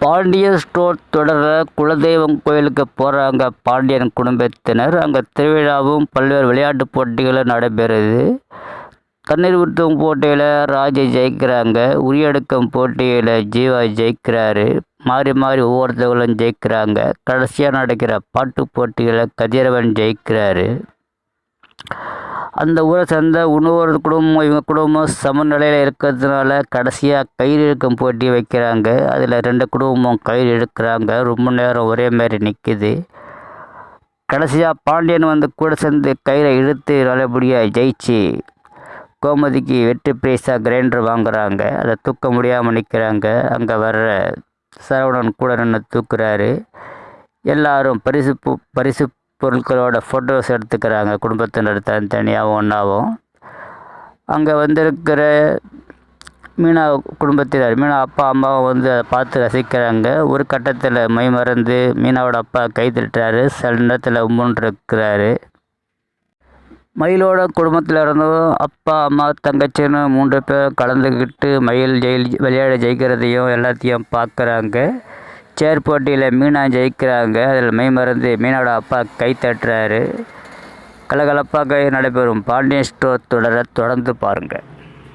Pandian store தொடரில் குலதெய்வம் கோயிலுக்கு போகிறாங்க பாண்டியன் குடும்பத்தினர். அங்கே திருவிழாவும் பல்வேறு விளையாட்டு போட்டிகளும் நடைபெறுது. தண்ணீர் ஊற்றும் போட்டியில் ராஜி ஜெயிக்கிறாங்க. உரியெடுக்கும் போட்டியில் ஜீவா ஜெயிக்கிறாரு. மாறி மாறி ஒவ்வொருத்தவங்களும் ஜெயிக்கிறாங்க. கடைசியாக நடக்கிற பாட்டு போட்டியில் கதிரவன் ஜெயிக்கிறாரு. அந்த ஊரை சேர்ந்த இன்னொரு குடும்பம் இவங்க குடும்பம் சமநிலையில் இருக்கிறதுனால கடைசியாக கயிறு இழுக்கும் போட்டி வைக்கிறாங்க. அதில் 2 குடும்பமும் கயிறு இழுக்கிறாங்க. ரொம்ப நேரம் ஒரே மாதிரி நிற்கிது. கடைசியாக பாண்டியன் வந்து கூட சேர்ந்து கயிறை இழுத்து நல்லபடியாக ஜெயிச்சு கோமதிக்கு வெற்றி பிரைஸாக கிரைண்டர் வாங்குகிறாங்க. அதை தூக்க முடியாமல் நிற்கிறாங்க. அங்கே வர்ற சரவணன் கூட நின்று தூக்குறாரு. எல்லாரும் பரிசு பொருட்களோட ஃபோட்டோஸ் எடுத்துக்கிறாங்க. குடும்பத்தினர் தனித்தனியாகவும் ஒன்றாவும். அங்கே வந்திருக்கிற மீனா குடும்பத்தினர், மீனா அப்பா அம்மாவும் வந்து அதை பார்த்து ரசிக்கிறாங்க. ஒரு கட்டத்தில் மை மறந்து மீனாவோட அப்பா கை தட்டுறாரு. சில நேரத்தில் இருக்கிறாரு. மயிலோட குடும்பத்தில் இருந்தும் அப்பா அம்மா தங்கச்சின்னு 3 பேர் கலந்துக்கிட்டு மயில் விளையாட ஜெயிக்கிறதையும் எல்லாத்தையும் பார்க்குறாங்க. சேர் போட்டியில் மீனா ஜெயிக்கிறாங்க. அதில் மெய் மறந்து மீனாவோட அப்பா கை தட்டுறாரு. கலகலப்பாக நடைபெறும் பாண்டியன் ஸ்டோர் தொடரை தொடர்ந்து பாருங்கள்.